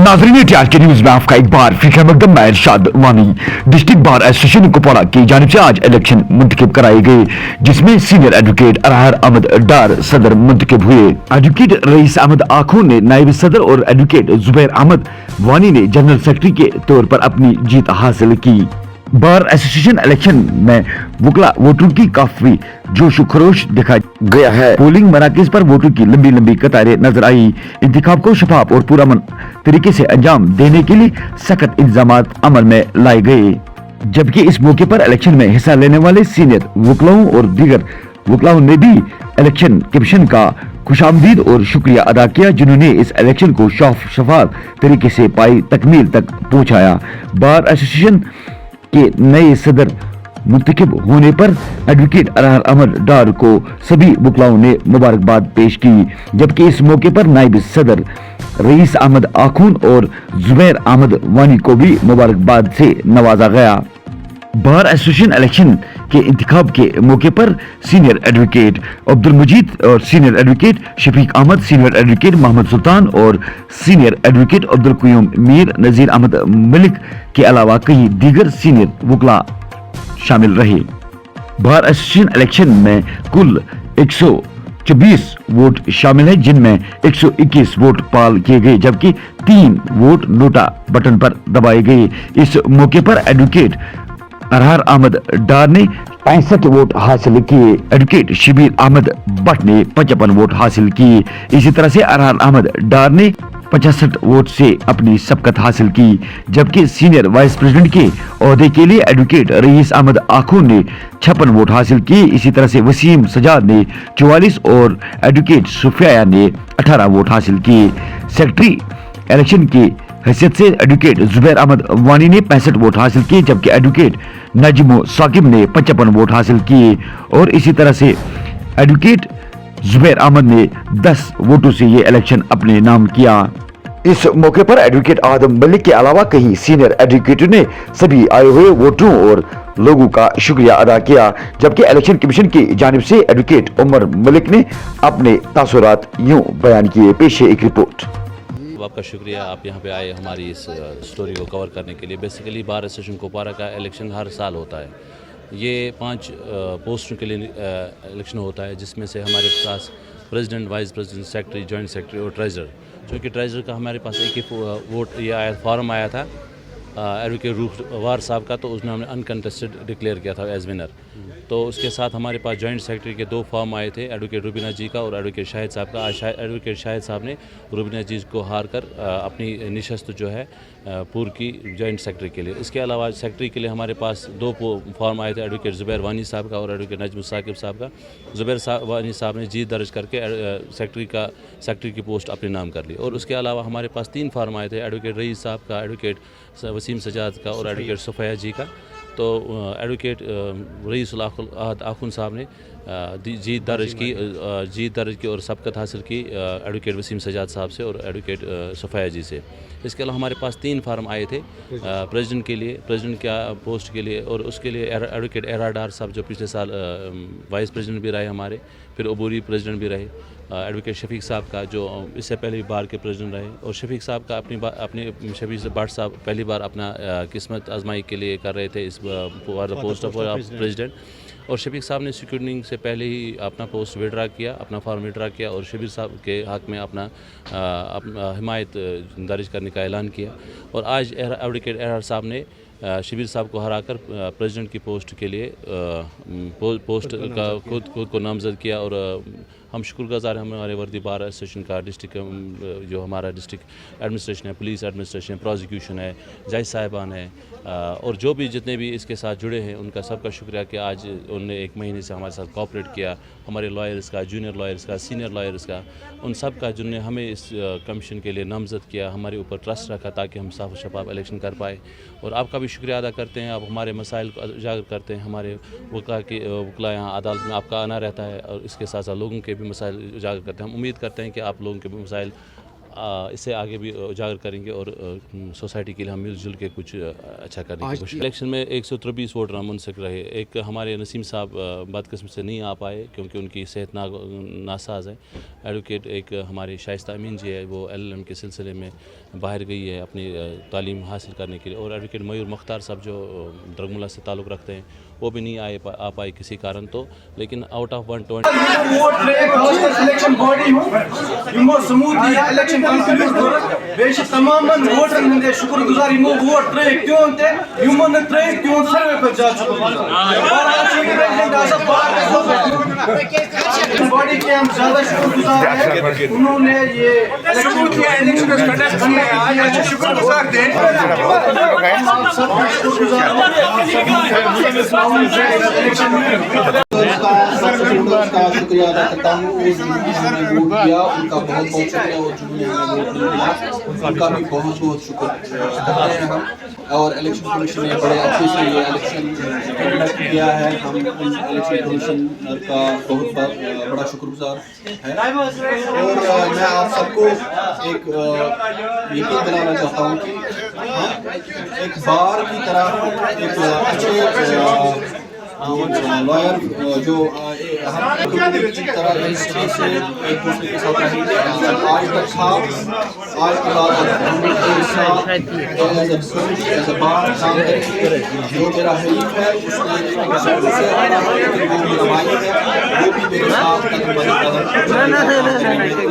नाज़रीन टी आज के न्यूज में आपका एक बार फिर खैर मकदम मैं इरशाद वानी। डिस्ट्रिक्ट बार एसोसिएशन कुपवाड़ा की जानिब से आज इलेक्शन मुंतखब कराए गए, जिसमें सीनियर एडवोकेट अरहर अहमद डार सदर मुंतखब हुए। एडवोकेट रईस अहमद आखून ने नायब सदर और एडवोकेट जुबैर अहमद वानी ने जनरल सेक्रेटरी के तौर पर अपनी जीत हासिल की। बार एसोसिएशन इलेक्शन में वकला वोटों की काफी जोश खरोश देखा गया है। पोलिंग मराकज पर वोटों की लंबी लंबी कतारें नजर आई। इंतखाब को शफाफ और पुरअमन तरीके से अंजाम देने के लिए सख्त इंतजाम अमल में लाए गए, जबकि इस मौके पर इलेक्शन में हिस्सा लेने वाले सीनियर वकलाओं और दीगर वकलाओं ने भी इलेक्शन कमीशन का खुशामदीद और शुक्रिया अदा किया, जिन्होंने इस इलेक्शन को शफाफ तरीके से पाई तकमील तक पहुँचाया। बार एसोसिएशन के नए सदर मुंतखब होने पर एडवोकेट अरहर अहमद डार को सभी वकलाओं ने मुबारकबाद पेश की, जबकि इस मौके पर नायब सदर रईस अहमद आखून और जुबैर अहमद वानी को भी मुबारकबाद से नवाजा गया। बार एसोसिएशन इलेक्शन के इंतखाब के मौके पर सीनियर एडवोकेट अब्दुल मजीद और senior advocate Shafiq Ahmed, senior advocate Mohammad Sultan और सीनियर एडवोकेट अब्दुल कुयूम मीर, नजीर अहमद मलिक के अलावा कई दीगर सीनियर वकला शामिल रहे। बार एसोसिएशन इलेक्शन में कुल 124 वोट शामिल है, जिनमें 121 वोट पाल किए गए, जबकि 3 वोट नोटा बटन पर दबाए गए। इस मौके पर एडवोकेट अरहर अहमद डार ने 65 वोट हासिल किए, एडवोकेट शबीर अहमद भट्ट ने 55 वोट हासिल किए। इसी तरह से अरहर अहमद डार ने 65 वोट से अपनी सबकत हासिल की, जबकि सीनियर वाइस प्रेसिडेंट के ओहदे के लिए एडवोकेट रईस अहमद आखून ने 56 वोट हासिल किए। इसी तरह से वसीम सजाद ने 44 और एडवोकेट सुफिया ने 18 वोट हासिल किए। सेक्रेटरी इलेक्शन की हैसियत से एडवोकेट जुबैर अहमद वानी ने 65 वोट हासिल किए, जबकि एडवोकेट नजमो साकिब ने 55 वोट हासिल किए और इसी तरह से एडवोकेट जुबैर अहमद ने 10 वोटों से ये इलेक्शन अपने नाम किया। इस मौके पर एडवोकेट आदम मलिक के अलावा कई सीनियर एडवोकेटों ने सभी आए हुए वोटरों और लोगों का शुक्रिया अदा किया, जबकि इलेक्शन कमीशन की जानिब से एडवोकेट उमर मलिक ने अपने तासुरात यूं बयान किए। पेश है एक रिपोर्ट। आपका शुक्रिया, आप यहाँ पे आए हमारी इस स्टोरी को कवर करने के लिए। बेसिकली बार एसोसिएशन कुपवाड़ा का इलेक्शन हर साल होता है। ये 5 पोस्टों के लिए इलेक्शन होता है, जिसमें से हमारे पास president, vice president, secretary, joint secretary और ट्रेजर। चूँकि ट्रेजर का हमारे पास एक ही वोट ये आया, फॉर्म आया था एडवोकेट रूफ वार साहब का, तो उसने हमने अनकंटेस्टेड डिक्लेयर किया था एज विनर। तो उसके साथ हमारे पास जॉइंट सेक्रेटरी के 2 फॉर्म आए थे, एडवोकेट रुबीना जी का और एडवोकेट शाहिद साहब का। आज एडवोकेट शाहिद साहब ने रुबीना जी को हार कर अपनी निशस्त जो है पूर्व की जॉइंट सेक्रेटरी के लिए। इसके अलावा सेक्रेटरी के लिए हमारे पास 2 फॉर्म आए थे, एडवोकेट जुबैर वानी साहब का और एडवोकेट नजम साकिब साहब का। जुबैर वानी साहब ने जीत दर्ज करके सेक्रेटरी की पोस्ट अपने नाम कर ली। और उसके अलावा हमारे पास 3 फॉर्म आए थे, एडवोकेट रईस साहब का, एडवोकेट वसीम सजाद का और एडवोकेट सुफिया जी का। तो एडवोकेट रईस आखून साहब ने जीत दर्ज की और सबकत हासिल की एडवोकेट वसीम सजाद साहब से और एडवोकेट सुफिया जी से। इसके अलावा हमारे पास 3 फार्म आए थे प्रेसिडेंट के लिए, प्रेसिडेंट का पोस्ट के लिए, और उसके लिए एडवोकेट अरहर डार साहब जो पिछले साल वाइस प्रेसिडेंट भी रहे हमारे, फिर अबूरी प्रेसिडेंट भी रहे। एडवोकेट शफीक साहब का जो इससे पहले भी बार के प्रेसिडेंट रहे, और शफीक साहब का अपनी शफीक भट्ट साहब पहली बार अपना किस्मत आजमाई के लिए कर रहे थे इस पोस्ट ऑफ प्रेसिडेंट। और शफीक साहब ने स्क्रूटनिंग से पहले ही अपना पोस्ट विड्रा किया, अपना फॉर्म विड्रा किया और शबीर साहब के हक़ में अपना हिमायत दर्ज करने का ऐलान किया। और आज एडवोकेट अरहर साहब ने शबीर साहब को हराकर प्रेसिडेंट की पोस्ट के लिए पोस्ट का खुद को नामजद किया। और हम शुक्रगुजार हैं हमारे वर्दी बार एसोसिएशन का, डिस्ट्रिक्ट जो हमारा डिस्ट्रिक्ट एडमिनिस्ट्रेशन है, पुलिस एडमिनिस्ट्रेशन, प्रोसिक्यूशन है, जज साहिबान है, और जो भी जितने भी इसके साथ जुड़े हैं उनका सबका शुक्रिया कि आज उन्होंने 1 महीने से हमारे साथ कोऑपरेट किया। हमारे लॉयर्स का, जूनियर लॉयर्स का, सीनियर लॉयर्स का, उन सब का जिन्होंने हमें इस कमीशन के लिए नामजद किया, हमारे ऊपर ट्रस्ट रखा ताकि हम साफ शफाफ इलेक्शन कर पाए। और आपका भी शुक्रिया अदा करते हैं, आप हमारे मसाइल को उजागर करते हैं। हमारे वकला यहाँ अदालत में आपका आना रहता है और इसके साथ साथ लोगों के भी मसाइल उजागर करते हैं। हम उम्मीद करते हैं कि आप लोगों के भी मसाइल اسے آگے بھی اجاگر کریں گے اور سوسائٹی کے لیے ہم مل جل کے کچھ اچھا کرنے کی کوشش. الیکشن میں 123 ووٹ منسلک رہے. ایک ہمارے نسیم صاحب بدقسمتی سے نہیں آ پائے کیونکہ ان کی صحت ناساز ہے. ایڈوکیٹ ایک ہمارے شائستہ امین جی ہے, وہ LLM کے سلسلے میں باہر گئی ہے اپنی تعلیم حاصل کرنے کے لیے, اور ایڈوکیٹ میور مختار صاحب جو درگملہ سے تعلق رکھتے ہیں وہ بھی نہیں آ پائے کسی کارن تو, لیکن آؤٹ آف 120 تمام ووٹرن ہند شکر گزار یمو ووٹ ترک تہن تمہن ترک تہد ساروی کھت زیادہ شکر باڈی کے ہم زیادہ شکر گزار ہیں. انہوں نے یہ شکر گزار کا شکریہ ادا کرتا ہوں. ووٹ دیا ان کا بہت بہت شکریہ, اور ان کا بھی بہت بہت شکر کرتے ہیں ہم. اور الیکشن کمیشن نے بڑے اچھے سے یہ الیکشن کنڈکٹ کیا ہے. ہم الیکشن کمیشنر کا بہت بڑا شکر گزار ہے. اور میں آپ سب کو ایک یقین دلانا چاہتا ہوں کہ ہم ایک بار کی طرح ایک اچھے لائر جو ہم کی طرح اس چیز سے ایک دوسرے کے ساتھ رہیں گے. آج تک تھا, آج کے بعد ہم ایز اے بار کام کریں گے. جو میرا حریف ہے اس نے میرا بھائی ہے, وہ بھی میرے ساتھ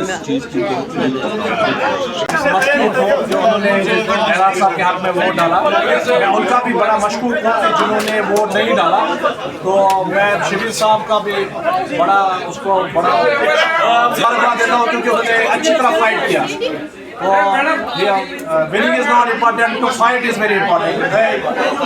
اس چیز کی صاحب کے حق میں ووٹ ڈالا. میں ان کا بھی بڑا مشکور تھا جنہوں نے ووٹ نہیں ڈالا, تو میں شبیر صاحب کا بھی بڑا اس کو بڑا مبارکباد دیتا ہوں کیونکہ انہوں نے اچھی طرح فائٹ کیا. Winning is not important, to fight is very important.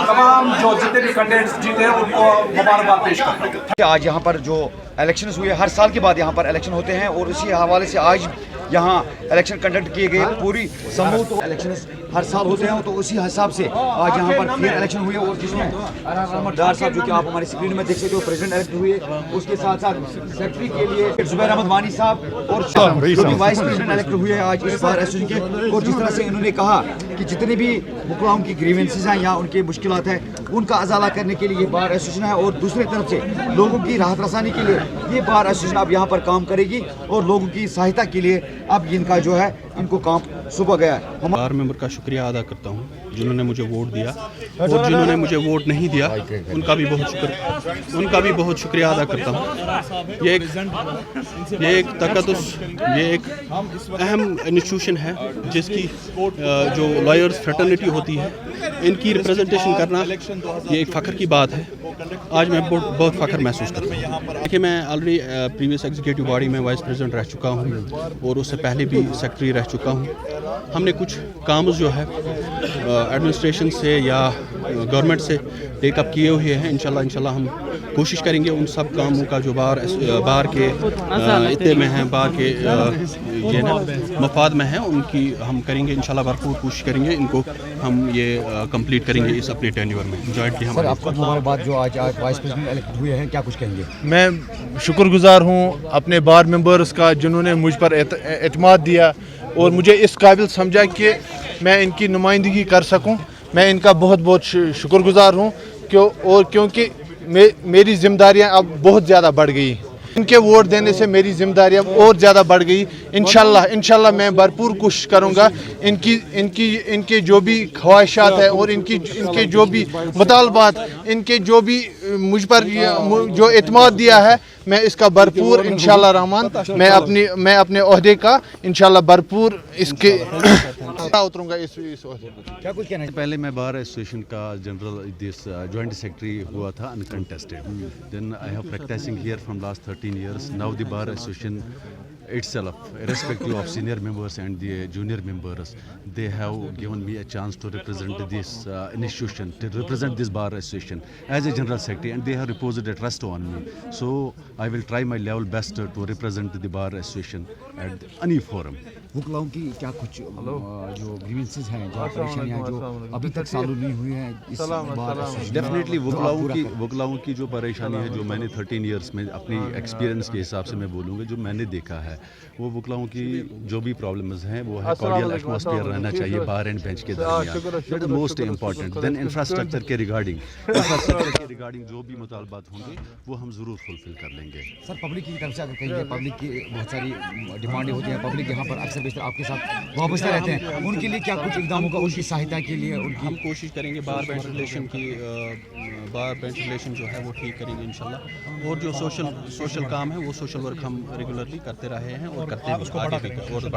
تمام جو جتنے بھی کنٹینٹس جیتے ہیں ان کو مبارکباد پیش کرتا ہوں. آج یہاں پر جو الیکشنز ہوئے, ہر سال کے بعد یہاں پر الیکشن ہوتے ہیں, اور اسی حوالے سے آج یہاں الیکشن کنڈکٹ کیے گئے. پوری سموت الیکشنز ہر سال ہوتے ہیں, تو اسی حساب سے آج یہاں پر پھر الیکشن ہوئے, اور جس میں احمد ڈار صاحب جو کہ آپ ہماری اسکرین میں دیکھ سکتے ہو پریزیڈنٹ الیکٹ ہوئے. اس کے ساتھ ساتھ سیکرٹری کے لیے زبیر احمد وانی صاحب اور جو کہ وائس پریزیڈنٹ الیکٹ ہوئے آج اس بار ایسوسی کے. اور جس طرح سے انہوں نے کہا کہ جتنے بھی وکلاؤں کی گریونسز ہیں یا ان کے مشکلات ہیں ان کا ازالہ کرنے کے لیے یہ بار ایسوسیشن ہے, اور دوسری طرف سے لوگوں کی راحت رسانی کے لیے یہ بار ایسوسیشن اب یہاں پر کام کرے گی, اور لوگوں کی سہایتا کے لیے اب ان کا جو ہے ان کو کام صبح گیا ہے. بار ممبر کا شکریہ ادا کرتا ہوں جنہوں نے مجھے ووٹ دیا, اور جنہوں نے مجھے ووٹ نہیں دیا ان کا بھی بہت شکریہ ادا کرتا ہوں. یہ ایک تقدس, یہ ایک اہم انسٹیٹیوشن ہے جس کی جو لائرز فریٹرنیٹی ہوتی ہے ان کی ریپرزنٹیشن کرنا یہ ایک فخر کی بات ہے. آج میں بہت فخر محسوس کرتا ہوں. دیکھیے میں آلریڈی پریویس ایگزیکٹو باڈی میں وائس پریزیڈنٹ رہ چکا ہوں, اور اس سے پہلے بھی سیکرٹری رہ چکا ہوں. ہم نے کچھ کامز جو ہے ایڈمنسٹریشن سے یا گورنمنٹ سے ٹیک اپ کیے ہوئے ہیں. انشاءاللہ ہم کوشش کریں گے ان سب کاموں کا جو بار کے اطلاع میں ہیں, بار کے یہ نا مفاد میں ہیں, ان کی ہم کریں گے انشاءاللہ بھرپور کوشش کریں گے. ان کو ہم یہ کمپلیٹ کریں گے اس اپنے ٹینیور میں. جوائنٹ کی سر آپ کو مبارکباد جو آج وائس پریزیڈنٹ الیکٹ ہوئے ہیں, کیا کچھ کہیں گے؟ میں شکر گزار ہوں اپنے بار ممبرس کا جنہوں نے مجھ پر اعتماد دیا اور مجھے اس قابل سمجھا کہ میں ان کی نمائندگی کر سکوں. میں ان کا بہت بہت شکر گزار ہوں کیونکہ میری ذمہ داریاں اب بہت زیادہ بڑھ گئی. ان کے ووٹ دینے سے میری ذمہ داریاں اور زیادہ بڑھ گئی. انشاءاللہ میں بھرپور کوشش کروں گا. ان کے جو بھی خواہشات ہیں اور ان کے جو بھی مطالبات, ان کے جو بھی مجھ پر جو اعتماد دیا ہے, میں اس کا بھرپور انشاءاللہ رحمان میں اپنے عہدے کا انشاءاللہ بھرپور اس کے اتروں گا. اس عہدے پر کیا کچھ کہنا ہے؟ پہلے میں بار ایسوسیشن کا جنرل جوائنٹ سیکرٹری ہوا تھا uncontested. Then I have practicing here from last 13 years. Now the bar association itself, irrespective of senior members and the junior members, they have given me a chance to represent this institution, to represent this bar association as a general secretary, and they have reposed a trust on me. So I will try my level best to represent the bar association at any forum. وکلاؤں کی کیا کچھ جو grievances ہیں, جو پریشانیاں جو ابھی تک سالو نہیں ہوئی ہیں اس بار؟ ڈیفینیٹلی وکلاؤں کی جو پریشانی ہے, جو میں نے 13 years میں اپنی ایکسپیرینس کے حساب سے میں بولوں گا, جو میں نے دیکھا ہے है। वो वकलाओं की जो भी प्रॉब्लम्स हैं वो है कॉर्डियल एटमॉस्फेयर रहना चाहिए बार एंड बेंच के दरमियान, that is most important. Then infrastructure के रिगार्डिंग जो भी मुतालबात होंगे वो हम ज़रूर फुलफिल कर लेंगे। सर पब्लिक की तरफ से अगर कहेंगे, पब्लिक की बहुत सारी डिमांडें होती हैं, पब्लिक यहाँ पर अक्सर बेशतर आपके साथ वापस रहते हैं, उनके लिए क्या कुछ इकदाम होगा उनकी सहायता के लिए? हम कोशिश करेंगे बार वेंटिलेशन जो है वो ठीक करेंगे इंशाल्लाह। और जो सोशल काम है वो सोशल वर्क हम रेगुलरली करते रहे हैं और करते भी आगे भी।